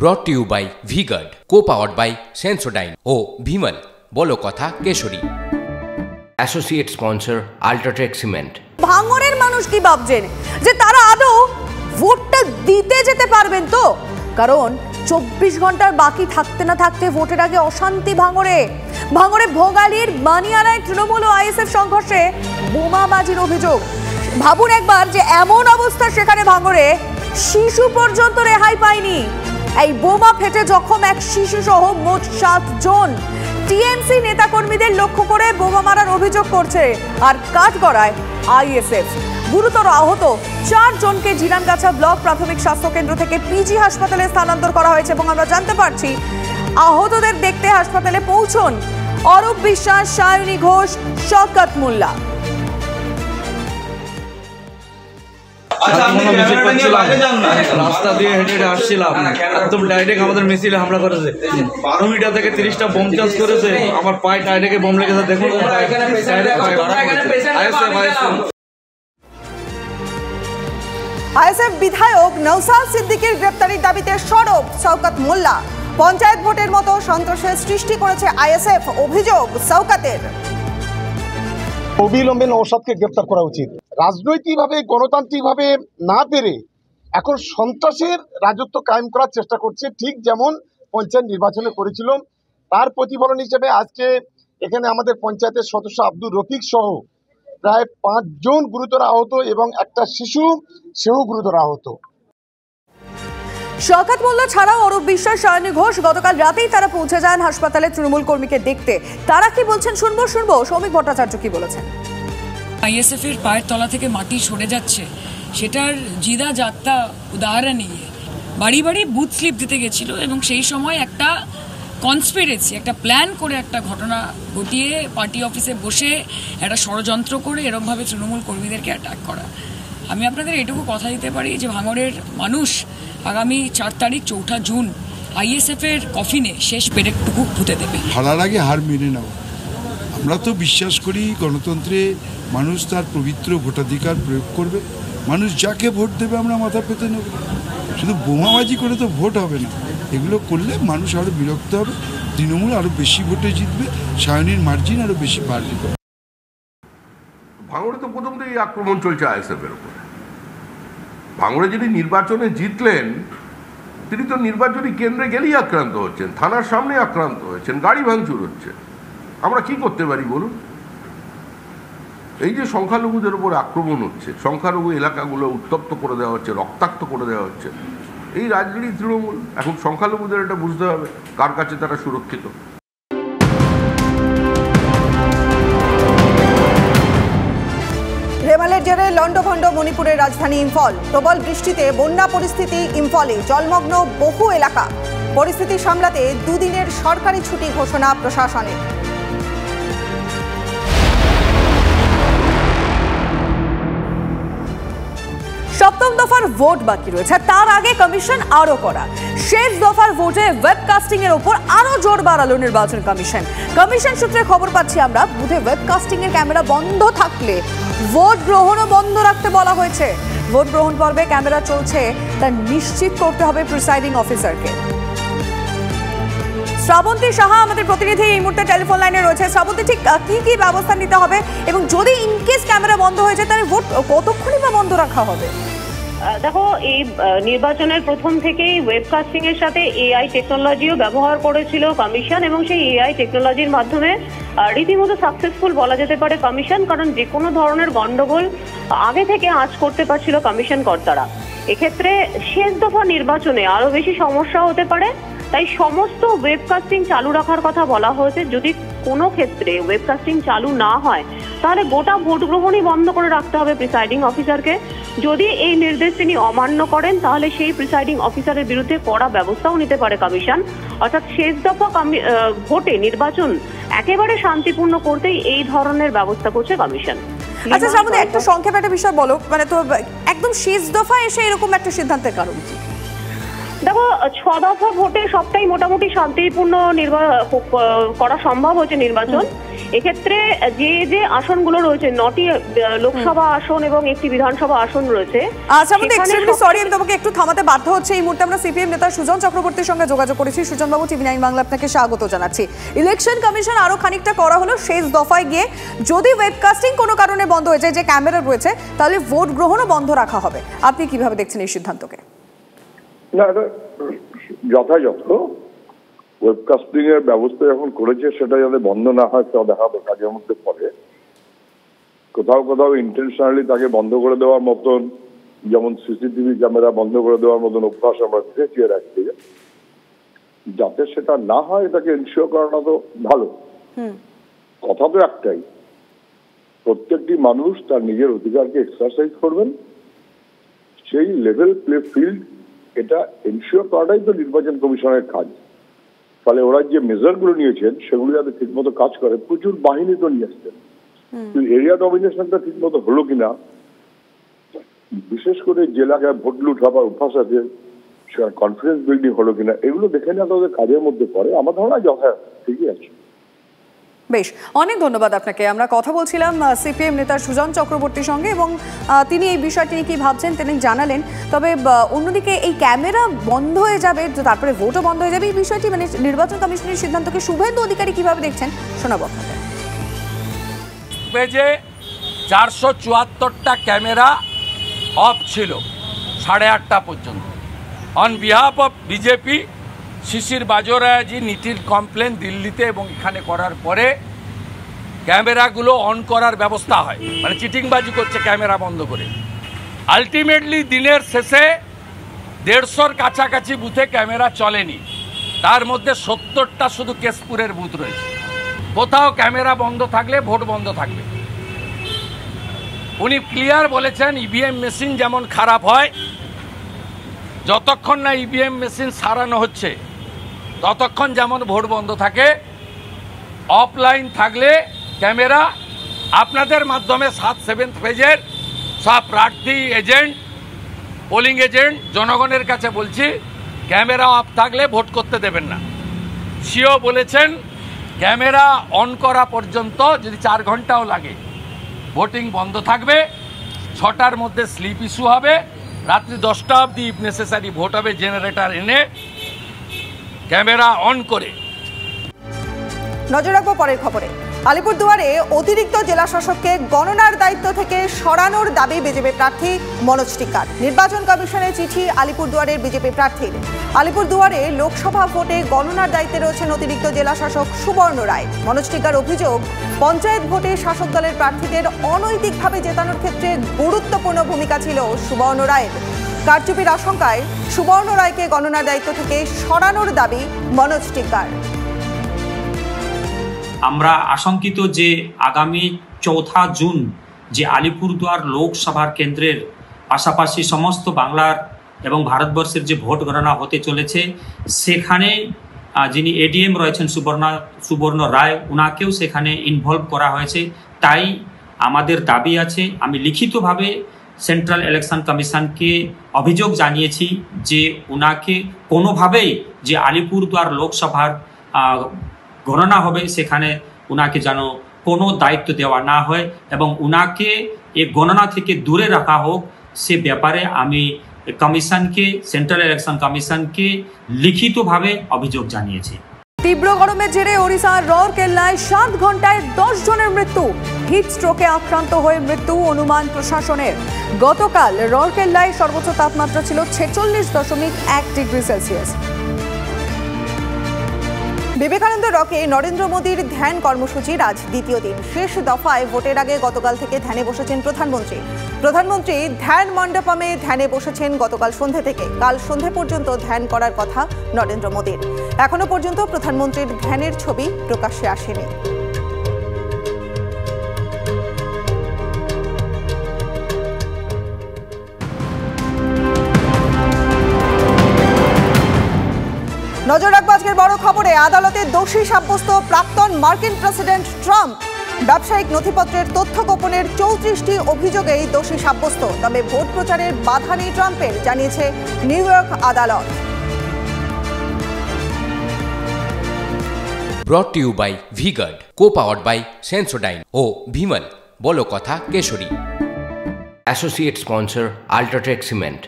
ব্রট to you by V-Guard, co-powered by Sensodyne ও ভিমল বলো কথা কেশরী। Associate sponsor UltraTech cement. ভাঙড়ের মানুষ কি ভাবছেন যে তারা আদৌ ভোটটা দিতে যেতে পারবেন তো? কারণ 24 ঘন্টার বাকি থাকতে না থাকতে ভোটের আগে অশান্তি ভাঙড়ে ভোগালীর বানিয়ারায় তৃণমূল ও আইএসএফ সংঘর্ষে বোমাবাজির অভিযোগ। ভাবুন একবার যে এমন অবস্থা সেখানে ভাঙড়ে শিশু পর্যন্ত রেহাই পায়নি। এই বোমা ফেটে জখম এক শিশু সহ মোট 7 জন। টিএমসি নেতাকর্মীদের লক্ষ্য করে বোমা মারার অভিযোগ করছে আর কাঠগড়ায় আইএসএফ। গুরুতর আহত 4 জনকে ঝিনানগাছা ব্লক প্রাথমিক স্বাস্থ্য কেন্দ্র থেকে পিজি হাসপাতালে স্থানান্তর করা হয়েছে এবং আমরা জানতে পারছি আহতদের দেখতে হাসপাতালে পৌঁছন অরূপ বিশ্বাস, সায়নী ঘোষ, শওকত মোল্লা। রাস্তা দিয়ে হেঁটে আসছিলাম, একদম ডাইরেক্ট আমাদের মিছিলে হামলা করেছে। 12 মিটার থেকে 30টা বোম চার্জ করেছে। আমার পায়ে ডাইরেক্ট বোম লেগেছে, দেখুন। আইএসএফ বিধায়ক নওসাদ সিদ্দিকীর গ্রেপ্তারির দাবিতে সরব শওকত মোল্লা। পঞ্চায়েত ভোটের মতো সন্ত্রাসের সৃষ্টি করেছে আইএসএফ, অভিযোগ শওকতের। অবিলম্বে নওসাদকে গ্রেপ্তার করা উচিত। রাজনৈতিকভাবে গণতান্ত্রিকভাবে না পেরে এখন সন্ত্রাসের রাজত্ব কায়েম করার চেষ্টা করছে, ঠিক যেমন পঞ্চায়েত নির্বাচনে করেছিল। তার প্রতিফলন হিসেবে আজকে এখানে আমাদের পঞ্চায়েতের সদস্য আব্দুর রফিক সহ প্রায় 5 জন গুরুতর আহত এবং একটা শিশু সেও গুরুতর আহত। শওকত মোল্লা ছাড়াও অরূপ বিশ্বাস, সায়নী ঘোষ গতকাল রাতেই তারা পৌঁছে যান হাসপাতালে তৃণমূল কর্মীকে দেখতে। তারা কি বলছেন শুনবো। সৌমিক ভট্টাচার্য কি বলেছেন? আইএসএফ এর পায়ের তলা থেকে মাটি সরে যাচ্ছে, সেটার জিদা যাত্রা উদাহরণ নিয়ে বাড়ি বাড়ি বুথ স্লিপ দিতে গেছিল এবং সেই সময় একটা কনস্পিরেসি, একটা প্ল্যান করে একটা ঘটনা ঘটিয়ে পার্টি অফিসে বসে একটা ষড়যন্ত্র করে এরকমভাবে তৃণমূল কর্মীদেরকে অ্যাটাক করা। আমি আপনাদের এটুকু কথা দিতে পারি যে ভাঙড়ের মানুষ আগামী 4 তারিখ 4 জুন আইএসএফ এর কফিনে শেষ পেরেকটুকু পুঁতে দেবে। হারার আগে হার মেনে নাও। আমরা তো বিশ্বাস করি গণতন্ত্রে মানুষ তার পবিত্র ভোটাধিকার প্রয়োগ করবে, মানুষ যাকে ভোট দেবে আমরা মাথা পেতে নেব। শুধু বোমাবাজি করে তো ভোট হবে না, এগুলো করলে মানুষ আরও বিরক্ত হবে, তৃণমূল আরও বেশি ভোটে জিতবে, সায়নীর মার্জিন আরও বেশি বাড়বে। ভাঙড়ে তো প্রথম থেকেই আক্রমণ চলছে আইএসএফ এর উপরে। ভাঙড়ে যিনি নির্বাচনে জিতলেন তিনি তো নির্বাচনী কেন্দ্রে গেলেই আক্রান্ত হচ্ছেন, থানার সামনে আক্রান্ত হচ্ছেন, গাড়ি ভাঙচুর হচ্ছে। আমরা কি করতে পারি বলুন? এই যে সংখ্যালঘুদের উপর আক্রমণ হচ্ছে, সংখ্যালঘু এলাকাগুলো উত্তপ্ত করে দেওয়া হচ্ছে, রক্তাক্ত করে দেওয়া হচ্ছে, এই রাজনীতি তৃণমূল। এখন সংখ্যালঘুদের এটা বুঝতে হবে কার কাছে তারা সুরক্ষিত। রেমালের জেরে লন্ডভন্ড মণিপুরের রাজধানী ইম্ফল। প্রবল বৃষ্টিতে বন্যা পরিস্থিতি ইম্ফলে, জলমগ্ন বহু এলাকা। পরিস্থিতি সামলাতে 2 দিনের সরকারি ছুটি ঘোষণা প্রশাসনের। সপ্তম দফার ভোট বাকি রয়েছে, তার আগে কমিশন আরো করা। শেষ দফার ভোটে ওয়েবকাস্টিং এর উপর আরো জোর বাড়ালো নির্বাচন কমিশন সূত্রে খবর পাচ্ছি আমরা, বুথে ওয়েবকাস্টিং এর ক্যামেরা বন্ধ থাকলে ভোট গ্রহণও বন্ধ রাখতে বলা হয়েছে। ভোট গ্রহণ পর্বে ক্যামেরা চলছে তা নিশ্চিত করতে হবে প্রিসাইডিং অফিসারকে। শ্রাবন্তী সাহা আমাদের প্রতিনিধি এই মুহূর্তে টেলিফোন লাইনে রয়েছে। শ্রাবন্তী, ঠিক কি কি ব্যবস্থা নিতে হবে এবং যদি ইনকেস ক্যামেরা বন্ধ হয়ে যায় তাহলে ভোট কতক্ষণই বা বন্ধ রাখা হবে? দেখো, এই নির্বাচনের প্রথম থেকেই ওয়েবকাস্টিং এর সাথে এআই টেকনোলজিও ব্যবহার করেছিল কমিশন এবং সেই এআই টেকনোলজির মাধ্যমে রীতিমতো সাকসেসফুল বলা যেতে পারে কমিশন, কারণ যে কোনো ধরনের গন্ডগোল আগে থেকে আঁচ করতে পারছিল কমিশন কর্তারা। এক্ষেত্রে শেষ দফা নির্বাচনে আরো বেশি সমস্যা হতে পারে, তাই সমস্ত ওয়েবকাস্টিং চালু রাখার কথা বলা হয়েছে। যদি কোনো ক্ষেত্রে ওয়েবকাস্টিং চালু না হয় তাহলে গোটা ভোট গ্রহণই বন্ধ করে রাখতে হবে প্রিসাইডিং অফিসারকে। যদি এই নির্দেশ তিনি অমান্য করেন তাহলে সেই প্রিসাইডিং অফিসারের বিরুদ্ধে কড়া ব্যবস্থাও নিতে পারে কমিশন। অর্থাৎ শেষ দফা ভোটে নির্বাচন একেবারে শান্তিপূর্ণ করতেই এই ধরনের ব্যবস্থা করছে কমিশন। আচ্ছা শ্রাবন্তী, একটা সংক্ষেপে একটা বিষয় বলো, মানে তো একদম শেষ দফা এসে এরকম একটা সিদ্ধান্তের কারণ কি? দেখো, 6 দফা ভোটে সবটাই মোটামুটি শান্তিপূর্ণ করা সম্ভব হচ্ছে নির্বাচন। এক্ষেত্রে যে যে আসনগুলো রয়েছে 9টি লোকসভা আসন এবং একটি বিধানসভা আসন রয়েছে। আচ্ছা, আমাদের এক্সট্রিমলি সরি, আমি তোমাকে একটু থামাতে বাধ্য হচ্ছে। এই মুহূর্তে আমরা সিপিএম নেতা সুজন চক্রবর্তীর সঙ্গে যোগাযোগ করেছি। সুজন বাবু, TV9 বাংলা আপনাকে স্বাগত জানাচ্ছি। ইলেকশন কমিশন আরো খানিকটা করা হলো, শেষ দফায় গিয়ে যদি ওয়েবকাস্টিং কোনো কারণে বন্ধ হয়ে যায়, যে ক্যামেরা রয়েছে, তাহলে ভোট গ্রহণও বন্ধ রাখা হবে। আপনি কিভাবে দেখছেন এই সিদ্ধান্তকে? না, এটা যথাযথ। ওয়েবকাস্টিং এর ব্যবস্থা যখন করেছে সেটা যাতে বন্ধ না হয় তা দেখা কাজের মধ্যে পড়ে। কোথাও কোথাও ইন্টেনশনালি তাকে বন্ধ করে দেওয়ার মতন, যেমন সিসিটিভি ক্যামেরা বন্ধ করে দেওয়ার মতন অভ্যাস আমরা দেখেছি এর একদিকে, যাতে সেটা না হয় এটাকে এনশিওর করাটা তো ভালো। কথা তো একটাই, প্রত্যেকটি মানুষ তার নিজের অধিকারকে এক্সারসাইজ করবেন, সেই লেভেল প্লে ফিল্ড এটা এনশিওর করাটাই তো নির্বাচন কমিশনের কাজ। ফলে ওরা যে মেজারগুলো নিয়েছেন সেগুলো যাতে ঠিকমতো কাজ করে, প্রচুর বাহিনী তো নিয়ে আসছেন, এরিয়া ডমিনেশনটা ঠিকমতো হলো কিনা, বিশেষ করে যে এলাকায় ভোট লুট হবার অভ্যাস আছে সেখানে কনফিডেন্স বিল্ডিং হলো কিনা, এগুলো দেখে নেওয়া তাদের কাজের মধ্যে পড়ে। আমার ধারণা যথাযথ ঠিকই আছে। বেশ, অনেক ধন্যবাদ আপনাকে। আমরা কথা বলছিলাম সিপিএম নেতা সুজন চক্রবর্তীর সঙ্গে এবং তিনি এই বিষয়টি নিয়ে কি ভাবছেন তিনি জানালেন। তবে অন্যদিকে এই ক্যামেরা বন্ধ হয়ে যাবে, তারপরে ভোটও বন্ধ হয়ে যাবে, এই বিষয়টি মানে নির্বাচন কমিশনের সিদ্ধান্তকে শুভেন্দু অধিকারী কিভাবে দেখছেন শোনাবো আপনাদের। 474টা ক্যামেরা অফ ছিল 8:30 পর্যন্ত। অন বিহাফ অফ বিজেপি, শিশির বাজোরাজি নীতির কমপ্লেন দিল্লিতে এবং এখানে করার পরে ক্যামেরাগুলো অন করার ব্যবস্থা হয়, মানে চিটিংবাজি করছে ক্যামেরা বন্ধ করে। আলটিমেটলি দিনের শেষে 150-র কাছাকাছি বুথে ক্যামেরা চলেনি, তার মধ্যে 70টা শুধু কেশপুরের বুথ রয়েছে। কোথাও ক্যামেরা বন্ধ থাকলে ভোট বন্ধ থাকবে। উনি ক্লিয়ার বলেছেন ইভিএম মেশিন যেমন খারাপ হয়, যতক্ষণ না ইভিএম মেশিন সারানো হচ্ছে ততক্ষণ যেমন ভোট বন্ধ থাকে। অফলাইন থাকলে ক্যামেরা আপনাদের মাধ্যমে 7-7 পেজের সব প্রার্থী এজেন্ট, পোলিং এজেন্ট, জনগণের কাছে বলছি, ক্যামেরা অফ থাকলে ভোট করতে দেবেন না। সিও বলেছেন ক্যামেরা অন করা পর্যন্ত যদি 4 ঘন্টাও লাগে ভোটিং বন্ধ থাকবে। 6টার মধ্যে স্লিপ ইস্যু হবে, রাত্রি 10টা অবধি ইফ নেসেসারি ভোট হবে জেনারেটর এনে ক্যামেরা অন করে। নজর রাখবো পরের খবরে। আলিপুরদুয়ারে অতিরিক্ত জেলা শাসককে গণনার দায়িত্ব থেকে সরানোর দাবি বিজেপি প্রার্থী মনোজ টিক্কার। নির্বাচন কমিশনের চিঠি আলিপুরদুয়ারের বিজেপি প্রার্থীর। আলিপুরদুয়ারে লোকসভা ভোটে গণনার দায়িত্বে রয়েছেন অতিরিক্ত জেলা শাসক সুবর্ণ রায়। মনোজ টিক্কার অভিযোগ, পঞ্চায়েত ভোটে শাসক দলের প্রার্থীদের অনৈতিকভাবে জেতানোর ক্ষেত্রে গুরুত্বপূর্ণ ভূমিকা ছিল সুবর্ণ রায়ের। কারচুপির আশঙ্কায় সুবর্ণ রায়কে গণনার দায়িত্ব থেকে সরানোর দাবি মনোজ টিক্কার। আমরা আশঙ্কিত যে আগামী 4 জুন যে আলিপুরদুয়ার লোকসভার কেন্দ্রের পাশাপাশি সমস্ত বাংলার এবং ভারতবর্ষের যে ভোট গণনা হতে চলেছে, সেখানে যিনি এডিএম রয়েছেন সুবর্ণ রায়, ওনাকেও সেখানে ইনভলভ করা হয়েছে। তাই আমাদের দাবি আছে, আমি লিখিতভাবে সেন্ট্রাল ইলেকশন কমিশনকে অভিযোগ জানিয়েছি যে ওনাকে কোনোভাবেই যে আলিপুরদুয়ার লোকসভার গণনা হবে সেখানে ওনাকে যেন কোনো দায়িত্ব দেওয়া না হয় এবং ওনাকে এই গণনা থেকে দূরে রাখা হোক, সে ব্যাপারে আমি কমিশনকে, সেন্ট্রাল ইলেকশন কমিশনকে লিখিতভাবে অভিযোগ জানিয়েছি। তীব্র গরমের জেরে ওড়িশার রৌরকেল্লায় 7 ঘন্টায় 10 জনের মৃত্যু। হিট স্ট্রোকে আক্রান্ত হয়ে মৃত্যু অনুমান প্রশাসনের। গতকাল রৌরকেল্লায় সর্বোচ্চ তাপমাত্রা ছিল 46.1 ডিগ্রি সেলসিয়াস। বিবেকানন্দ রকে নরেন্দ্র মোদীর ধ্যান কর্মসূচির আজ দ্বিতীয় দিন। শেষ দফায় ভোটের আগে গতকাল থেকে ধ্যানে বসেছেন প্রধানমন্ত্রী ধ্যান মণ্ডপমে ধ্যানে বসেছেন গতকাল সন্ধ্যে থেকে। কাল সন্ধ্যে পর্যন্ত ধ্যান করার কথা নরেন্দ্র মোদীর। এখনো পর্যন্ত প্রধানমন্ত্রীর ধ্যানের ছবি প্রকাশ্যে আসেনি। নজর রাখবো আজকের বড় খবরে। আদালতে দোষী সাব্যস্ত প্রাক্তন মার্কিন প্রেসিডেন্ট ট্রাম্প। ব্যবসায়িক নথিপত্রের তথ্য গোপনের 34টি অভিযোগেই দোষী সাব্যস্ত। তবে ভোট প্রচারের বাধা নেই ট্রাম্পের, জানিয়েছে নিউ ইয়র্ক আদালত। Brought to you by V-Guard, co-powered by Sensodyne ও ভিমল, বলো কথা কেশরী। Associate sponsor UltraTech cement.